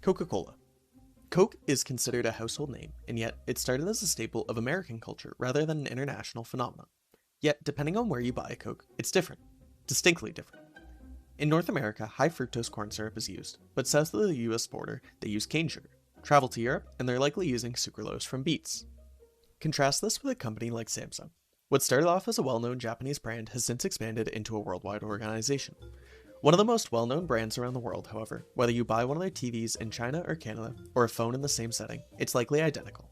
Coca-Cola. Coke is considered a household name, and yet it started as a staple of American culture rather than an international phenomenon. Yet, depending on where you buy a Coke, it's different. Distinctly different. In North America, high fructose corn syrup is used, but south of the US border, they use cane sugar. Travel to Europe, and they're likely using sucralose from beets. Contrast this with a company like Samsung. What started off as a well-known Japanese brand has since expanded into a worldwide organization. One of the most well-known brands around the world, however, whether you buy one of their TVs in China or Canada, or a phone in the same setting, it's likely identical.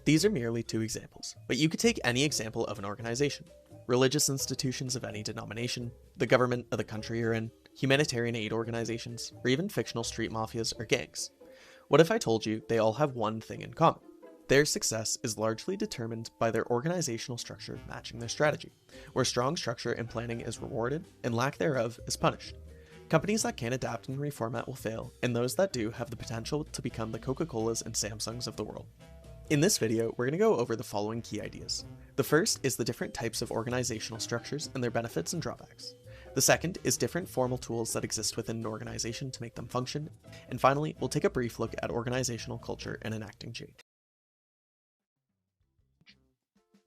These are merely two examples, but you could take any example of an organization. Religious institutions of any denomination, the government of the country you're in, humanitarian aid organizations, or even fictional street mafias or gangs. What if I told you they all have one thing in common? Their success is largely determined by their organizational structure matching their strategy, where strong structure and planning is rewarded and lack thereof is punished. Companies that can't adapt and reformat will fail, and those that do have the potential to become the Coca-Colas and Samsungs of the world. In this video, we're going to go over the following key ideas. The first is the different types of organizational structures and their benefits and drawbacks. The second is different formal tools that exist within an organization to make them function. And finally, we'll take a brief look at organizational culture and enacting change.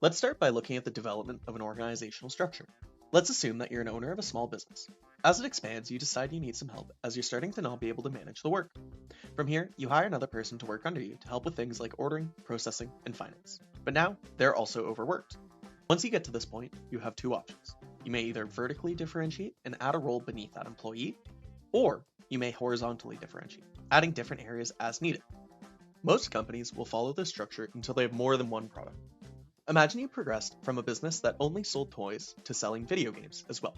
Let's start by looking at the development of an organizational structure. Let's assume that you're an owner of a small business. As it expands, you decide you need some help as you're starting to not be able to manage the work. From here, you hire another person to work under you to help with things like ordering, processing, and finance. But now, they're also overworked. Once you get to this point, you have two options. You may either vertically differentiate and add a role beneath that employee, or you may horizontally differentiate, adding different areas as needed. Most companies will follow this structure until they have more than one product. Imagine you progressed from a business that only sold toys to selling video games as well.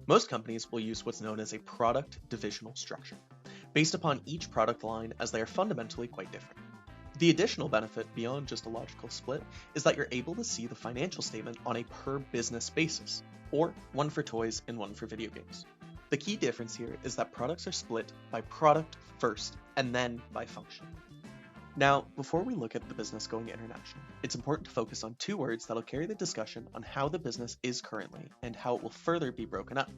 Most companies will use what's known as a product divisional structure, based upon each product line as they are fundamentally quite different. The additional benefit beyond just a logical split is that you're able to see the financial statement on a per business basis, or one for toys and one for video games. The key difference here is that products are split by product first and then by function. Now, before we look at the business going international, it's important to focus on two words that'll carry the discussion on how the business is currently and how it will further be broken up.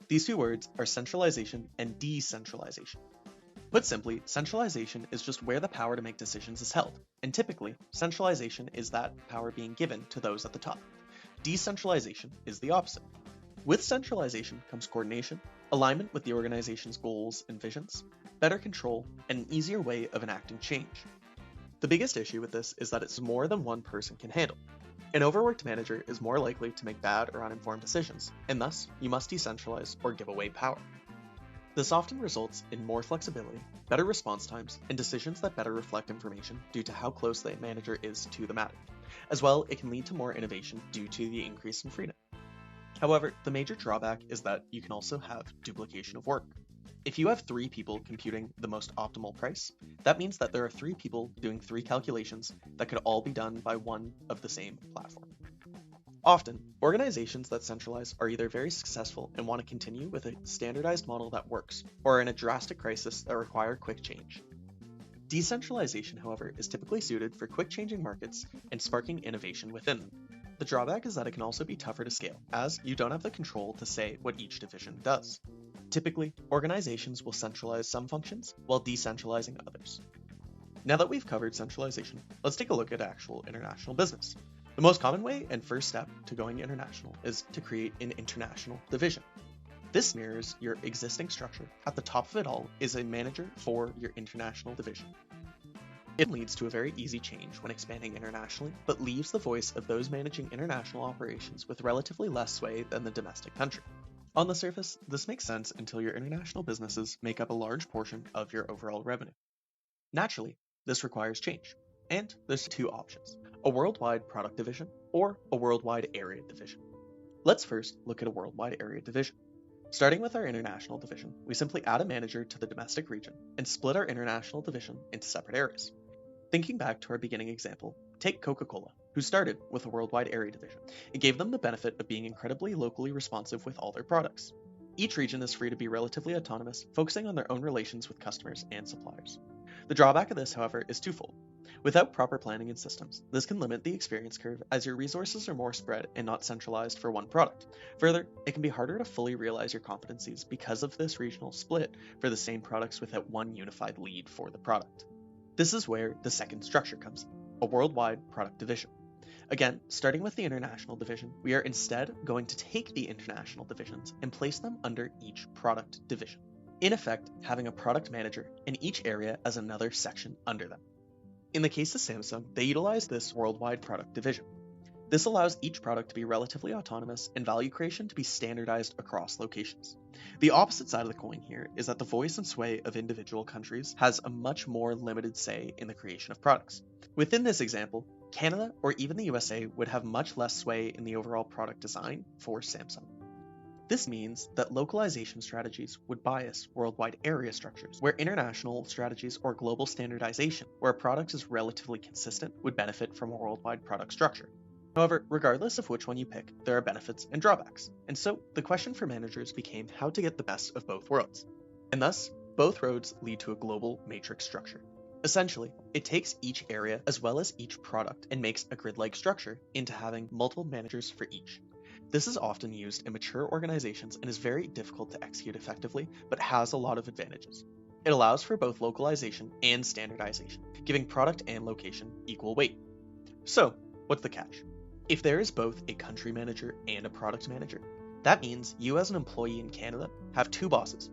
These two words are centralization and decentralization. Put simply, centralization is just where the power to make decisions is held, and typically, centralization is that power being given to those at the top. Decentralization is the opposite. With centralization comes coordination, alignment with the organization's goals and visions, better control, and an easier way of enacting change. The biggest issue with this is that it's more than one person can handle. An overworked manager is more likely to make bad or uninformed decisions, and thus, you must decentralize or give away power. This often results in more flexibility, better response times, and decisions that better reflect information due to how close the manager is to the matter. As well, it can lead to more innovation due to the increase in freedom. However, the major drawback is that you can also have duplication of work. If you have 3 people computing the most optimal price, that means that there are 3 people doing 3 calculations that could all be done by one of the same platform. Often, organizations that centralize are either very successful and want to continue with a standardized model that works, or are in a drastic crisis that require quick change. Decentralization, however, is typically suited for quick changing markets and sparking innovation within them. The drawback is that it can also be tougher to scale, as you don't have the control to say what each division does. Typically, organizations will centralize some functions while decentralizing others. Now that we've covered centralization, let's take a look at actual international business. The most common way and first step to going international is to create an international division. This mirrors your existing structure. At the top of it all is a manager for your international division. It leads to a very easy change when expanding internationally, but leaves the voice of those managing international operations with relatively less sway than the domestic country. On the surface, this makes sense until your international businesses make up a large portion of your overall revenue. Naturally, this requires change, and there's 2 options: a worldwide product division or a worldwide area division. Let's first look at a worldwide area division. Starting with our international division, we simply add a manager to the domestic region and split our international division into separate areas. Thinking back to our beginning example, take Coca-Cola, who started with a worldwide area division. It gave them the benefit of being incredibly locally responsive with all their products. Each region is free to be relatively autonomous, focusing on their own relations with customers and suppliers. The drawback of this, however, is twofold. Without proper planning and systems, this can limit the experience curve as your resources are more spread and not centralized for one product. Further, it can be harder to fully realize your competencies because of this regional split for the same products without one unified lead for the product. This is where the second structure comes in, a worldwide product division. Again, starting with the international division, we are instead going to take the international divisions and place them under each product division. In effect, having a product manager in each area as another section under them. In the case of Samsung, they utilize this worldwide product division. This allows each product to be relatively autonomous and value creation to be standardized across locations. The opposite side of the coin here is that the voice and sway of individual countries has a much more limited say in the creation of products. Within this example, Canada or even the USA would have much less sway in the overall product design for Samsung. This means that localization strategies would bias worldwide area structures, where international strategies or global standardization, where a product is relatively consistent, would benefit from a worldwide product structure. However, regardless of which one you pick, there are benefits and drawbacks, and so the question for managers became how to get the best of both worlds. And thus, both roads lead to a global matrix structure. Essentially, it takes each area as well as each product and makes a grid-like structure into having multiple managers for each. This is often used in mature organizations and is very difficult to execute effectively, but has a lot of advantages. It allows for both localization and standardization, giving product and location equal weight. So, what's the catch? If there is both a country manager and a product manager, that means you as an employee in Canada have two bosses.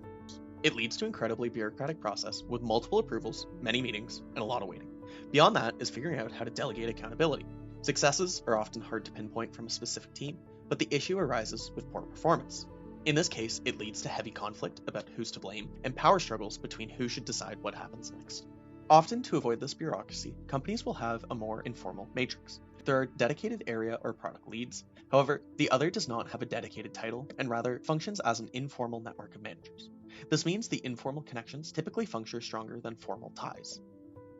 It leads to an incredibly bureaucratic process with multiple approvals, many meetings, and a lot of waiting. Beyond that is figuring out how to delegate accountability. Successes are often hard to pinpoint from a specific team, but the issue arises with poor performance. In this case, it leads to heavy conflict about who's to blame and power struggles between who should decide what happens next. Often, to avoid this bureaucracy, companies will have a more informal matrix. There are dedicated area or product leads. However, the other does not have a dedicated title and rather functions as an informal network of managers. This means the informal connections typically function stronger than formal ties.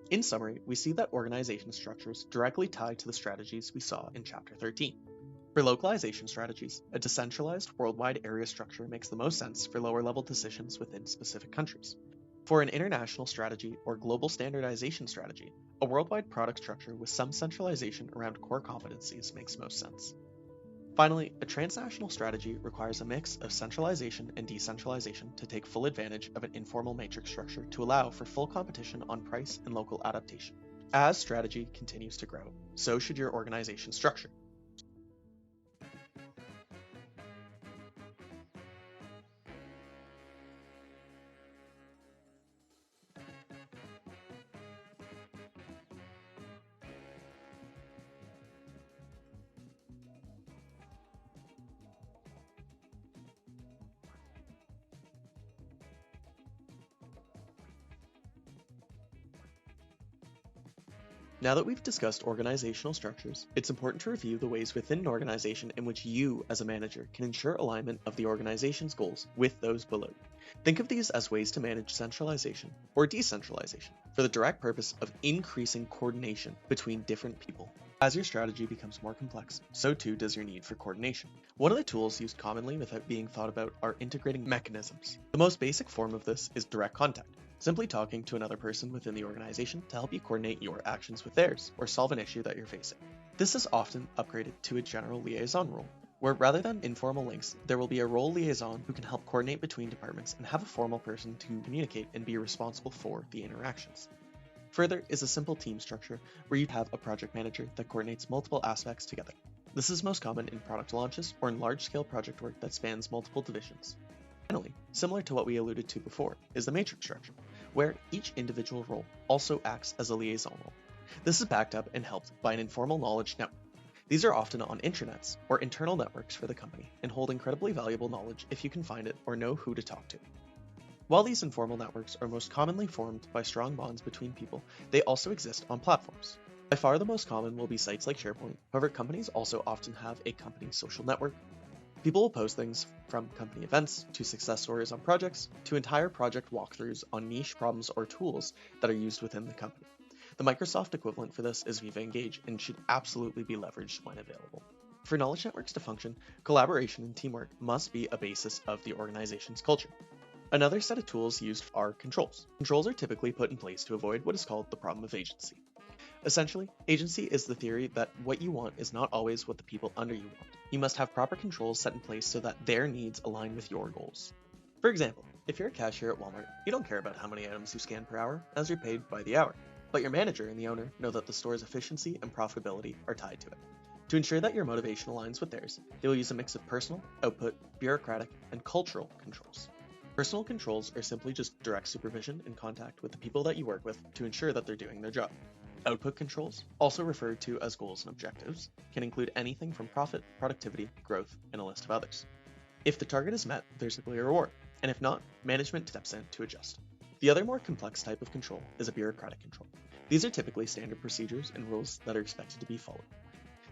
In summary, we see that organization structures directly tie to the strategies we saw in Chapter 13. For localization strategies, a decentralized worldwide area structure makes the most sense for lower-level decisions within specific countries. For an international strategy or global standardization strategy, a worldwide product structure with some centralization around core competencies makes most sense. Finally, a transnational strategy requires a mix of centralization and decentralization to take full advantage of an informal matrix structure to allow for full competition on price and local adaptation. As strategy continues to grow, so should your organization structure. Now that we've discussed organizational structures, it's important to review the ways within an organization in which you, as a manager, can ensure alignment of the organization's goals with those below you. Think of these as ways to manage centralization or decentralization for the direct purpose of increasing coordination between different people. As your strategy becomes more complex, so too does your need for coordination. One of the tools used commonly without being thought about are integrating mechanisms. The most basic form of this is direct contact. Simply talking to another person within the organization to help you coordinate your actions with theirs or solve an issue that you're facing. This is often upgraded to a general liaison role, where rather than informal links, there will be a role liaison who can help coordinate between departments and have a formal person to communicate and be responsible for the interactions. Further is a simple team structure where you have a project manager that coordinates multiple aspects together. This is most common in product launches or in large-scale project work that spans multiple divisions. Finally, similar to what we alluded to before, is the matrix structure, where each individual role also acts as a liaison role. This is backed up and helped by an informal knowledge network. These are often on intranets or internal networks for the company and hold incredibly valuable knowledge if you can find it or know who to talk to. While these informal networks are most commonly formed by strong bonds between people, they also exist on platforms. By far the most common will be sites like SharePoint. However, companies also often have a company social network. People will post things from company events to success stories on projects to entire project walkthroughs on niche problems or tools that are used within the company. The Microsoft equivalent for this is Viva Engage and should absolutely be leveraged when available. For knowledge networks to function, collaboration and teamwork must be a basis of the organization's culture. Another set of tools used are controls. Controls are typically put in place to avoid what is called the problem of agency. Essentially, agency is the theory that what you want is not always what the people under you want. You must have proper controls set in place so that their needs align with your goals. For example, if you're a cashier at Walmart, you don't care about how many items you scan per hour, as you're paid by the hour. But your manager and the owner know that the store's efficiency and profitability are tied to it. To ensure that your motivation aligns with theirs, they will use a mix of personal, output, bureaucratic, and cultural controls. Personal controls are simply just direct supervision and contact with the people that you work with to ensure that they're doing their job. Output controls, also referred to as goals and objectives, can include anything from profit, productivity, growth, and a list of others. If the target is met, there's a clear reward, and if not, management steps in to adjust. The other more complex type of control is a bureaucratic control. These are typically standard procedures and rules that are expected to be followed.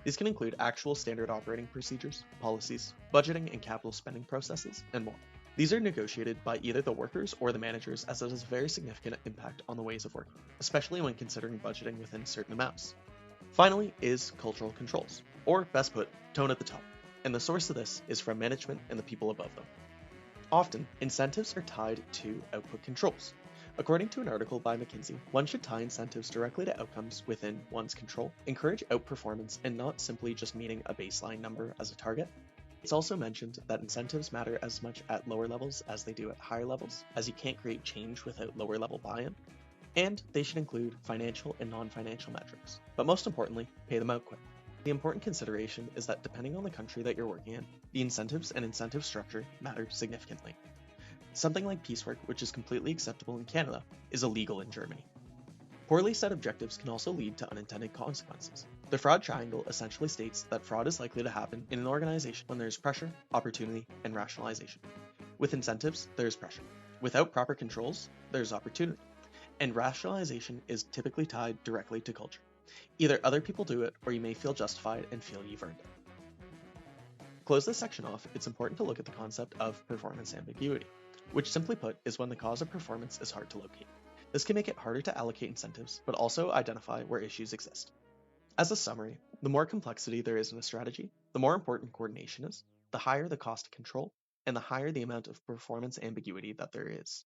These can include actual standard operating procedures, policies, budgeting and capital spending processes, and more. These are negotiated by either the workers or the managers, as it has a very significant impact on the ways of working, especially when considering budgeting within certain amounts. Finally is cultural controls, or best put, tone at the top, and the source of this is from management and the people above them. Often, incentives are tied to output controls. According to an article by McKinsey, one should tie incentives directly to outcomes within one's control, encourage outperformance, and not simply just meeting a baseline number as a target. It's also mentioned that incentives matter as much at lower levels as they do at higher levels, as you can't create change without lower level buy-in. And they should include financial and non-financial metrics, but most importantly, pay them out quick. The important consideration is that depending on the country that you're working in, the incentives and incentive structure matter significantly. Something like piecework, which is completely acceptable in Canada, is illegal in Germany. Poorly set objectives can also lead to unintended consequences. The fraud triangle essentially states that fraud is likely to happen in an organization when there is pressure, opportunity, and rationalization. With incentives, there is pressure. Without proper controls, there is opportunity. And rationalization is typically tied directly to culture. Either other people do it, or you may feel justified and feel you've earned it. To close this section off, it's important to look at the concept of performance ambiguity, which simply put is when the cause of performance is hard to locate. This can make it harder to allocate incentives, but also identify where issues exist. As a summary, the more complexity there is in a strategy, the more important coordination is, the higher the cost of control, and the higher the amount of performance ambiguity that there is.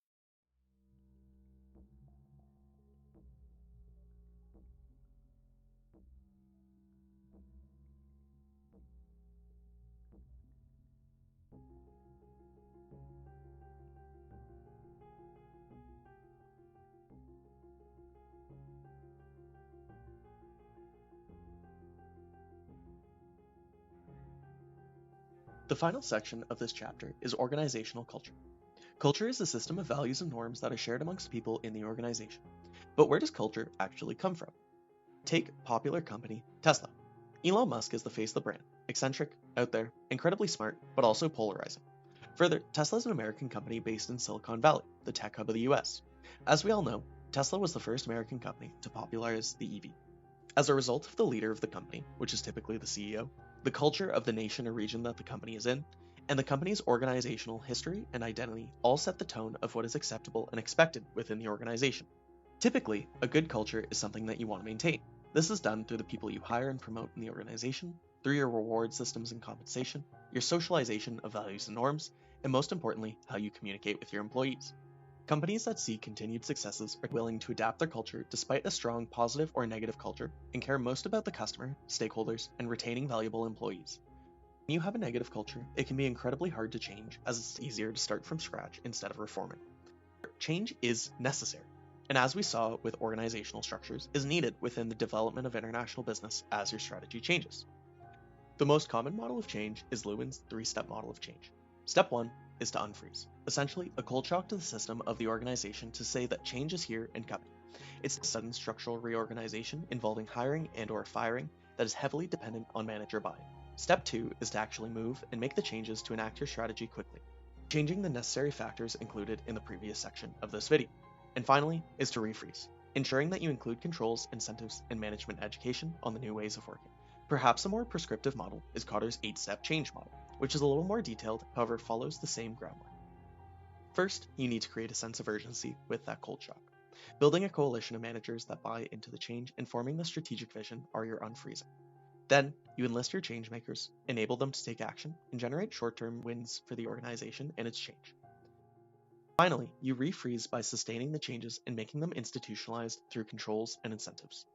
The final section of this chapter is organizational culture. Culture is a system of values and norms that are shared amongst people in the organization. But where does culture actually come from? Take popular company Tesla. Elon Musk is the face of the brand, eccentric, out there, incredibly smart, but also polarizing. Further, Tesla is an American company based in Silicon Valley, the tech hub of the US. As we all know, Tesla was the first American company to popularize the EV. As a result of the leader of the company, which is typically the CEO, the culture of the nation or region that the company is in, and the company's organizational history and identity all set the tone of what is acceptable and expected within the organization. Typically, a good culture is something that you want to maintain. This is done through the people you hire and promote in the organization, through your reward systems and compensation, your socialization of values and norms, and most importantly, how you communicate with your employees. Companies that see continued successes are willing to adapt their culture despite a strong positive or negative culture and care most about the customer, stakeholders, and retaining valuable employees. When you have a negative culture, it can be incredibly hard to change, as it's easier to start from scratch instead of reforming. Change is necessary, and as we saw with organizational structures, is needed within the development of international business as your strategy changes. The most common model of change is Lewin's three-step model of change. Step 1 is to unfreeze, essentially a cold shock to the system of the organization to say that change is here and coming. It's a sudden structural reorganization involving hiring and/or firing that is heavily dependent on manager buy-in. Step 2 is to actually move and make the changes to enact your strategy quickly, changing the necessary factors included in the previous section of this video. And finally is to refreeze, ensuring that you include controls, incentives, and management education on the new ways of working. Perhaps a more prescriptive model is Kotter's 8-step change model, which is a little more detailed, however follows the same groundwork. First, you need to create a sense of urgency with that cold shock. Building a coalition of managers that buy into the change and forming the strategic vision are your unfreezing. Then, you enlist your change makers, enable them to take action, and generate short-term wins for the organization and its change. Finally, you refreeze by sustaining the changes and making them institutionalized through controls and incentives.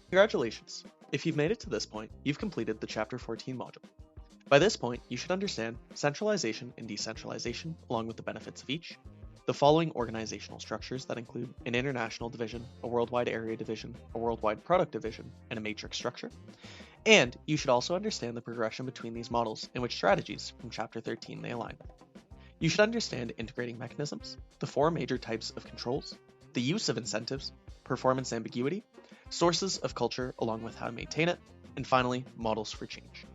Congratulations! If you've made it to this point, you've completed the Chapter 14 module. By this point, you should understand centralization and decentralization along with the benefits of each, the following organizational structures that include an international division, a worldwide area division, a worldwide product division, and a matrix structure. And you should also understand the progression between these models and which strategies from Chapter 13 they align. You should understand integrating mechanisms, the 4 major types of controls, the use of incentives, performance ambiguity, sources of culture along with how to maintain it, and finally, models for change.